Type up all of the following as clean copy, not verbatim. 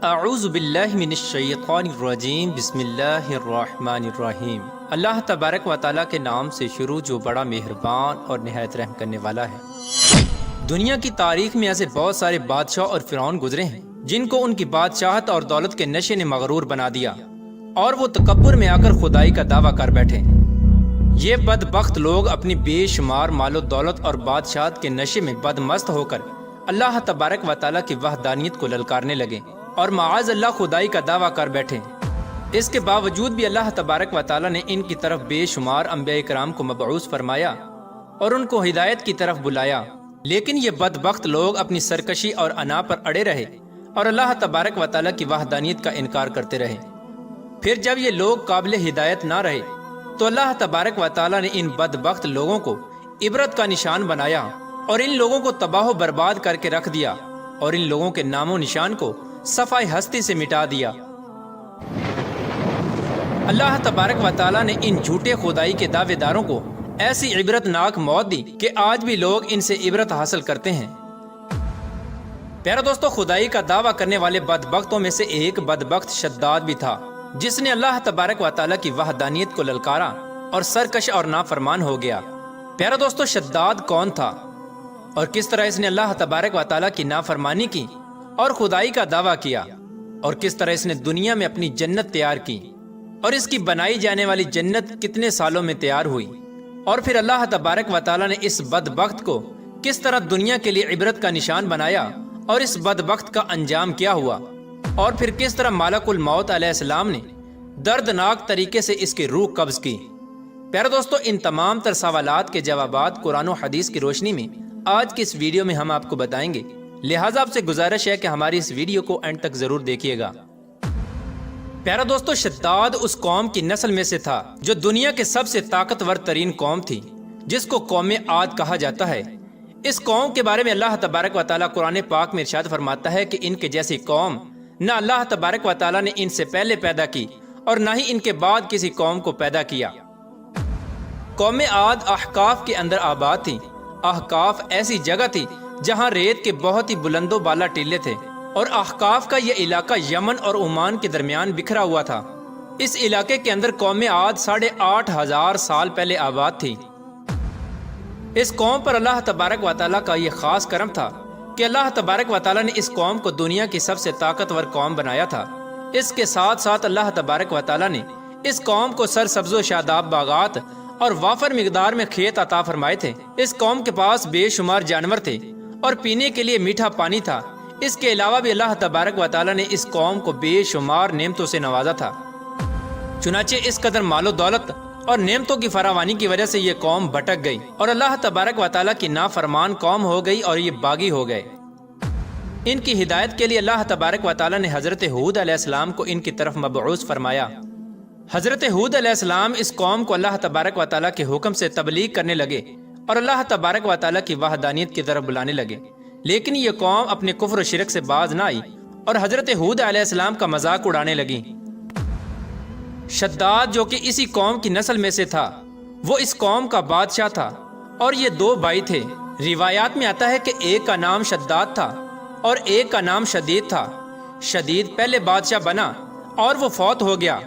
اعوذ باللہ من الشیطان الرجیم بسم اللہ الرحمن الرحیم۔ اللہ تبارک و تعالیٰ کے نام سے شروع جو بڑا مہربان اور نہایت رحم کرنے والا ہے۔ دنیا کی تاریخ میں ایسے بہت سارے بادشاہ اور فرعون گزرے ہیں جن کو ان کی بادشاہت اور دولت کے نشے نے مغرور بنا دیا اور وہ تکبر میں آ کر خدائی کا دعویٰ کر بیٹھے۔ یہ بدبخت لوگ اپنی بے شمار مال و دولت اور بادشاہت کے نشے میں بدمست ہو کر اللہ تبارک و تعالیٰ کی وحدانیت کو للکارنے لگے اور معاذ اللہ خدائی کا دعویٰ کر بیٹھے۔ اس کے باوجود بھی اللہ تبارک و تعالیٰ نے ان کی طرف بے شمار انبیاء کرام کو مبعوث فرمایا اور ان کو ہدایت کی طرف بلایا، لیکن یہ بدبخت لوگ اپنی سرکشی اور انا پر اڑے رہے اور اللہ تبارک و تعالیٰ کی وحدانیت کا انکار کرتے رہے۔ پھر جب یہ لوگ قابل ہدایت نہ رہے تو اللہ تبارک و تعالیٰ نے ان بدبخت لوگوں کو عبرت کا نشان بنایا اور ان لوگوں کو تباہ و برباد کر کے رکھ دیا اور ان لوگوں کے نام و نشان کو صفحہ ہستی سے مٹا دیا۔ اللہ تبارک و تعالیٰ نے ان جھوٹے خدائی کے دعوے داروں کو ایسی عبرت ناک موت دی کہ آج بھی لوگ ان سے عبرت حاصل کرتے ہیں۔ پیارا دوستو، خدائی کا دعویٰ کرنے والے بدبختوں میں سے ایک بدبخت شداد بھی تھا جس نے اللہ تبارک و تعالیٰ کی وحدانیت کو للکارا اور سرکش اور نافرمان ہو گیا۔ پیارا دوستو، شداد کون تھا اور کس طرح اس نے اللہ تبارک و تعالیٰ کی نافرمانی کی اور خدائی کا دعویٰ کیا، اور کس طرح اس نے دنیا میں اپنی جنت تیار کی اور اس کی بنائی جانے والی جنت کتنے سالوں میں تیار ہوئی، اور پھر اللہ تبارک و تعالیٰ نے اس بدبخت کو کس طرح دنیا کے لیے عبرت کا نشان بنایا اور اس بدبخت کا انجام کیا ہوا، اور پھر کس طرح ملک الموت علیہ السلام نے دردناک طریقے سے اس کی روح قبض کی۔ پیارے دوستو، ان تمام تر سوالات کے جوابات قرآن و حدیث کی روشنی میں آج کی اس ویڈیو میں ہم آپ کو بتائیں گے، لہٰذا آپ سے گزارش ہے کہ ہماری اس ویڈیو کو اینڈ تک ضرور دیکھیے گا۔ پیارا دوستو، شداد اس قوم کی نسل میں سے تھا جو دنیا کے سب سے طاقتور ترین قوم تھی، جس کو قوم عاد کہا جاتا ہے۔ اس قوم کے بارے میں اللہ تبارک و تعالیٰ قرآن پاک میں ارشاد فرماتا ہے کہ ان کے جیسی قوم نہ اللہ تبارک و تعالیٰ نے ان سے پہلے پیدا کی اور نہ ہی ان کے بعد کسی قوم کو پیدا کیا۔ قوم عاد احقاف کے اندر آباد تھی۔ احقاف ایسی جگہ تھی جہاں ریت کے بہت ہی بلند و بالا ٹیلے تھے، اور احقاف کا یہ علاقہ یمن اور عمان کے درمیان بکھرا ہوا تھا۔ اس علاقے کے اندر قوم عاد 8,500 سال پہلے آباد تھی۔ اس قوم پر اللہ تبارک و تعالیٰ کا یہ خاص کرم تھا کہ اللہ تبارک و تعالیٰ نے اس قوم کو دنیا کی سب سے طاقتور قوم بنایا تھا۔ اس کے ساتھ ساتھ اللہ تبارک و تعالیٰ نے اس قوم کو سرسبز و شاداب باغات اور وافر مقدار میں کھیت عطا فرمائے تھے۔ اس قوم کے پاس بے شمار جانور تھے اور پینے کے لیے میٹھا پانی تھا۔ اس کے علاوہ بھی اللہ تبارک و تعالیٰ نے اس قوم کو بے شمار نعمتوں سے نوازا تھا۔ چنانچہ اس قدر مال و دولت اور نعمتوں کی فراوانی کی وجہ سے یہ قوم بھٹک گئی اور اللہ تبارک و تعالیٰ کی نافرمان قوم ہو گئی اور یہ باغی ہو گئے۔ ان کی ہدایت کے لیے اللہ تبارک و تعالیٰ نے حضرت ہود علیہ السلام کو ان کی طرف مبعوث فرمایا۔ حضرت ہود علیہ السلام اس قوم کو اللہ تبارک و تعالیٰ کے حکم سے تبلیغ کرنے لگے اور اللہ تبارک و تعالیٰ کی وحدانیت کی طرف بلانے لگے، لیکن یہ قوم اپنے کفر و شرک سے باز نہ آئی اور حضرت ہود علیہ السلام کا مذاق اڑانے لگی۔ شداد جو کہ اسی قوم کی نسل میں سے تھا، وہ اس قوم کا بادشاہ تھا اور یہ 2 بھائی تھے۔ روایات میں آتا ہے کہ ایک کا نام شداد تھا اور ایک کا نام شدید تھا۔ شدید پہلے بادشاہ بنا اور وہ فوت ہو گیا۔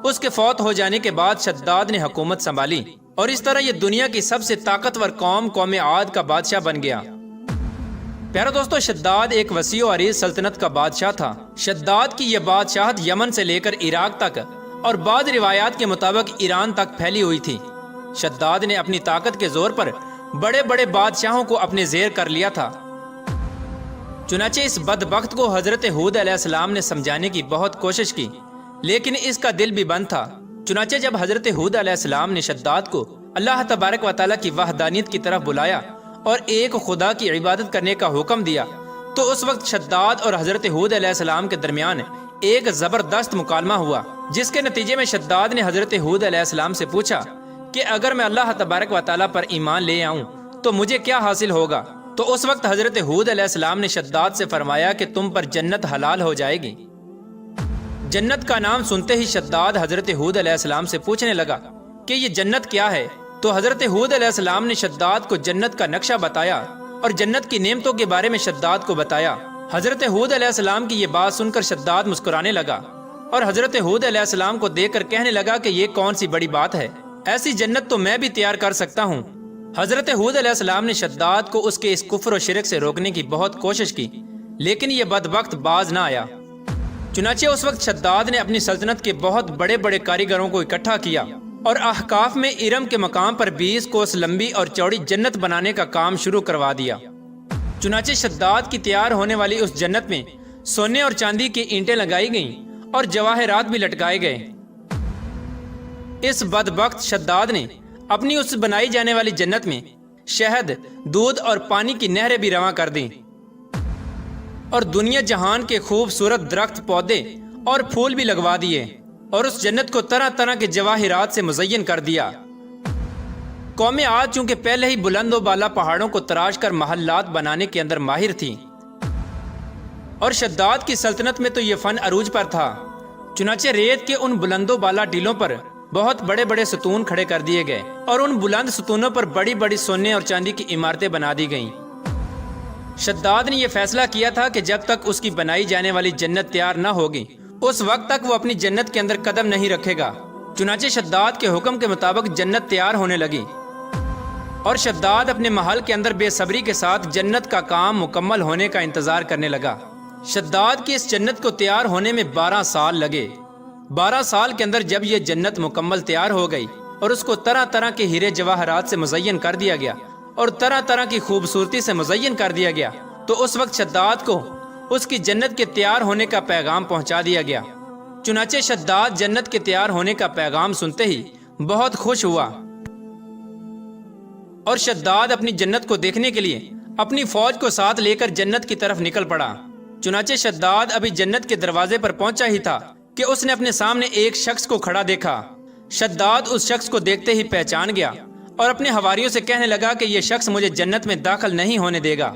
اس کے فوت ہو جانے کے بعد شداد نے حکومت سنبھالی اور اس طرح یہ دنیا کی سب سے طاقتور قوم عاد کا بادشاہ بن گیا۔ پیارا دوستو، شداد ایک وسیع و عریض سلطنت کا بادشاہ تھا۔ شداد کی یہ بادشاہت یمن سے لے کر عراق تک اور بعض روایات کے مطابق ایران تک پھیلی ہوئی تھی۔ شداد نے اپنی طاقت کے زور پر بڑے بڑے بادشاہوں کو اپنے زیر کر لیا تھا۔ چنانچہ اس بدبخت کو حضرت ہود علیہ السلام نے سمجھانے کی بہت کوشش کی، لیکن اس کا دل بھی بند تھا۔ چنانچہ جب حضرت ہود علیہ السلام نے شداد کو اللہ تبارک و تعالیٰ کی وحدانیت کی طرف بلایا اور ایک خدا کی عبادت کرنے کا حکم دیا، تو اس وقت شداد اور حضرت ہود علیہ السلام کے درمیان ایک زبردست مکالمہ ہوا، جس کے نتیجے میں شداد نے حضرت ہود علیہ السلام سے پوچھا کہ اگر میں اللہ تبارک و تعالیٰ پر ایمان لے آؤں تو مجھے کیا حاصل ہوگا؟ تو اس وقت حضرت ہود علیہ السلام نے شداد سے فرمایا کہ تم پر جنت حلال ہو جائے گی۔ جنت کا نام سنتے ہی شداد حضرت ہود علیہ السلام سے پوچھنے لگا کہ یہ جنت کیا ہے؟ تو حضرت ہود علیہ السلام نے شداد کو جنت کا نقشہ بتایا اور جنت کی نعمتوں کے بارے میں شداد کو بتایا۔ حضرت ہود علیہ السلام کی یہ بات سن کر شداد مسکرانے لگا اور حضرت ہود علیہ السلام کو دیکھ کر کہنے لگا کہ یہ کون سی بڑی بات ہے، ایسی جنت تو میں بھی تیار کر سکتا ہوں۔ حضرت ہود علیہ السلام نے شداد کو اس کے اس کفر و شرک سے روکنے کی بہت کوشش کی، لیکن یہ بدبخت باز نہ آیا۔ چنانچہ اس وقت شداد نے اپنی سلطنت کے بہت بڑے بڑے کاریگروں کو اکٹھا کیا اور احقاف میں ارم کے مقام پر 20 کوس لمبی اور چوڑی جنت بنانے کا کام شروع کروا دیا۔ چنانچہ شداد کی تیار ہونے والی اس جنت میں سونے اور چاندی کی اینٹیں لگائی گئیں اور جواہرات بھی لٹکائے گئے۔ اس بدبخت شداد نے اپنی اس بنائی جانے والی جنت میں شہد، دودھ اور پانی کی نہریں بھی رواں کر دیں اور دنیا جہان کے خوبصورت درخت، پودے اور پھول بھی لگوا دیے اور اس جنت کو طرح طرح کے جواہرات سے مزین کر دیا۔ قوم عاد چونکہ پہلے ہی بلند و بالا پہاڑوں کو تراش کر محلات بنانے کے اندر ماہر تھی اور شداد کی سلطنت میں تو یہ فن عروج پر تھا، چنانچہ ریت کے ان بلند و بالا ٹیلوں پر بہت بڑے بڑے ستون کھڑے کر دیے گئے اور ان بلند ستونوں پر بڑی بڑی سونے اور چاندی کی عمارتیں بنا دی گئیں۔ شداد نے یہ فیصلہ کیا تھا کہ جب تک اس کی بنائی جانے والی جنت تیار نہ ہوگی اس وقت تک وہ اپنی جنت کے اندر قدم نہیں رکھے گا۔ چنانچہ شداد کے حکم کے مطابق جنت تیار ہونے لگی اور شداد اپنے محل کے اندر بے صبری کے ساتھ جنت کا کام مکمل ہونے کا انتظار کرنے لگا۔ شداد کی اس جنت کو تیار ہونے میں 12 سال لگے۔ 12 سال کے اندر جب یہ جنت مکمل تیار ہو گئی اور اس کو طرح طرح کے ہیرے جواہرات سے مزین کر دیا گیا اور طرح طرح کی خوبصورتی سے مزین کر دیا گیا، تو اس وقت شداد کو اس کی جنت کے تیار ہونے کا پیغام پہنچا دیا گیا۔ چنانچہ شداد جنت کے تیار ہونے کا پیغام سنتے ہی بہت خوش ہوا اور شداد اپنی جنت کو دیکھنے کے لیے اپنی فوج کو ساتھ لے کر جنت کی طرف نکل پڑا۔ چنانچہ شداد ابھی جنت کے دروازے پر پہنچا ہی تھا کہ اس نے اپنے سامنے ایک شخص کو کھڑا دیکھا۔ شداد اس شخص کو دیکھتے ہی پہچان گیا اور اپنے حواریوں سے کہنے لگا کہ یہ شخص مجھے جنت میں داخل نہیں ہونے دے گا۔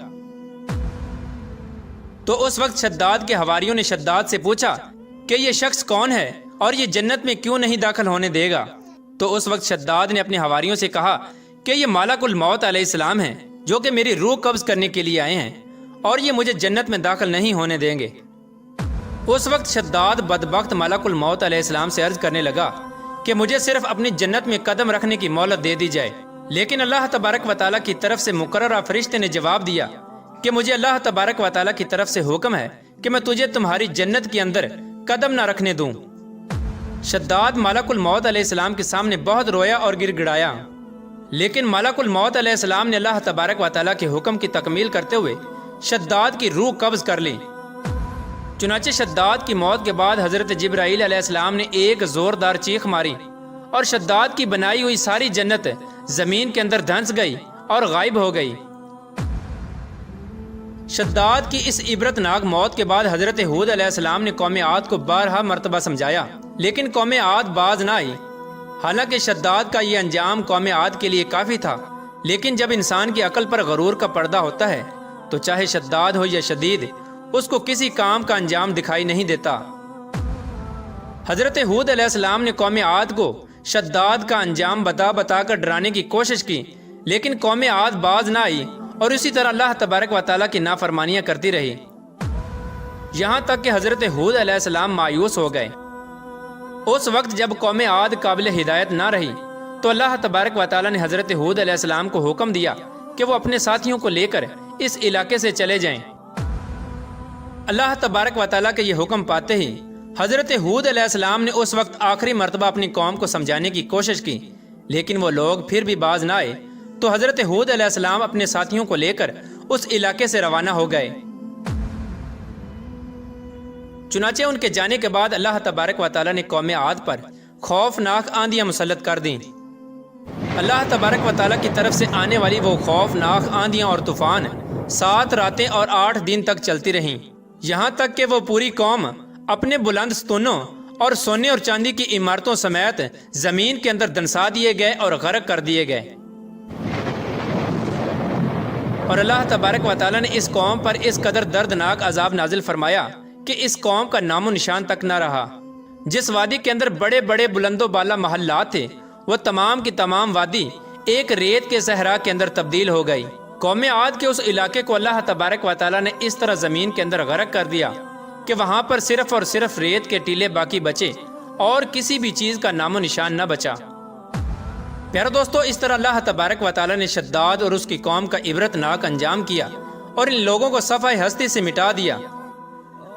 تو اس وقت شداد کے حواریوں نے شداد سے پوچھا کہ یہ شخص کون ہے اور یہ جنت میں کیوں نہیں داخل ہونے دے گا؟ تو اس وقت شداد نے اپنے حواریوں سے کہا کہ یہ ملک الموت علیہ السلام ہیں جو کہ میری روح قبض کرنے کے لیے آئے ہیں اور یہ مجھے جنت میں داخل نہیں ہونے دیں گے۔ اس وقت شداد بدبخت ملک الموت علیہ السلام سے عرض کرنے لگا کہ مجھے صرف اپنی جنت میں قدم رکھنے کی مہلت دے دی جائے، لیکن اللہ تبارک و تعالیٰ کی طرف سے مقررہ فرشتے نے جواب دیا کہ مجھے اللہ تبارک و تعالیٰ کی طرف سے حکم ہے کہ میں تجھے تمہاری جنت کے اندر قدم نہ رکھنے دوں۔ شداد ملک الموت علیہ السلام کے سامنے بہت رویا اور گر گڑایا، لیکن ملک الموت علیہ السلام نے اللہ تبارک و تعالیٰ کے حکم کی تکمیل کرتے ہوئے شداد کی روح قبض کر لی۔ چنانچہ شداد کی موت کے بعد حضرت جبرائیل علیہ السلام نے ایک زوردار چیخ ماری اور شداد کی بنائی ہوئی ساری جنت زمین کے اندر دھنس گئی اور غائب ہو گئی۔ شداد کی اس عبرت ناک موت کے بعد حضرت ہود علیہ السلام نے قوم عاد کو بارہا مرتبہ سمجھایا، لیکن قوم عاد باز نہ آئی۔ حالانکہ شداد کا یہ انجام قوم عاد کے لیے کافی تھا، لیکن جب انسان کی عقل پر غرور کا پردہ ہوتا ہے تو چاہے شداد ہو یا شدید، اس کو کسی کام کا انجام دکھائی نہیں دیتا۔ حضرت ہود علیہ السلام نے قوم عاد کو شداد کا انجام بتا بتا کر ڈرانے کی کوشش کی، لیکن قوم عاد باز نہ آئی اور اسی طرح اللہ تبارک و تعالیٰ کی نافرمانیاں کرتی رہی، یہاں تک کہ حضرت ہود علیہ السلام مایوس ہو گئے۔ اس وقت جب قوم عاد قابل ہدایت نہ رہی تو اللہ تبارک و تعالیٰ نے حضرت ہود علیہ السلام کو حکم دیا کہ وہ اپنے ساتھیوں کو لے کر اس علاقے سے چلے جائیں۔ اللہ تبارک و تعالیٰ کے یہ حکم پاتے ہی حضرت ہود علیہ السلام نے اس وقت آخری مرتبہ اپنی قوم کو سمجھانے کی کوشش کی، لیکن وہ لوگ پھر بھی باز نہ آئے، تو حضرت ہود علیہ السلام اپنے ساتھیوں کو لے کر اس علاقے سے روانہ ہو گئے۔ چنانچہ ان کے جانے کے بعد اللہ تبارک و تعالیٰ نے قوم عاد پر خوفناک آندیاں مسلط کر دیں۔ اللہ تبارک و تعالیٰ کی طرف سے آنے والی وہ خوفناک آندیاں اور طوفان 7 راتیں اور 8 دن تک چلتی رہیں، یہاں تک کہ وہ پوری قوم اپنے بلند ستونوں اور سونے اور چاندی کی عمارتوں سمیت زمین کے اندر دنسا دیے گئے اور غرق کر دیے گئے۔ اور اللہ تبارک و تعالیٰ نے اس قوم پر اس قدر دردناک عذاب نازل فرمایا کہ اس قوم کا نام و نشان تک نہ رہا۔ جس وادی کے اندر بڑے بڑے بلند و بالا محلات تھے، وہ تمام کی تمام وادی ایک ریت کے صحرا کے اندر تبدیل ہو گئی۔ قوم عاد کے اس علاقے کو اللہ تبارک و تعالیٰ نے اس طرح زمین کے اندر غرق کر دیا کہ وہاں پر صرف اور صرف ریت کے ٹیلے باقی بچے اور کسی بھی چیز کا نام و نشان نہ بچا۔ پیارے دوستو، اس طرح اللہ تبارک و تعالیٰ نے شداد اور اس کی قوم کا عبرت ناک انجام کیا اور ان لوگوں کو صفحہ ہستی سے مٹا دیا۔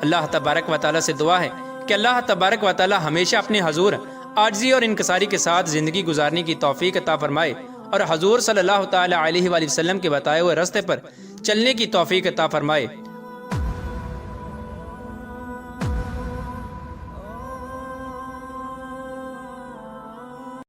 اللہ تبارک و تعالیٰ سے دعا ہے کہ اللہ تبارک و تعالیٰ ہمیشہ اپنے حضور عاجزی اور انکساری کے ساتھ زندگی گزارنے کی توفیق عطا فرمائے اور حضور صلی اللہ تعالیٰ علیہ وآلہ وسلم کے بتائے ہوئے راستے پر چلنے کی توفیق عطا فرمائے۔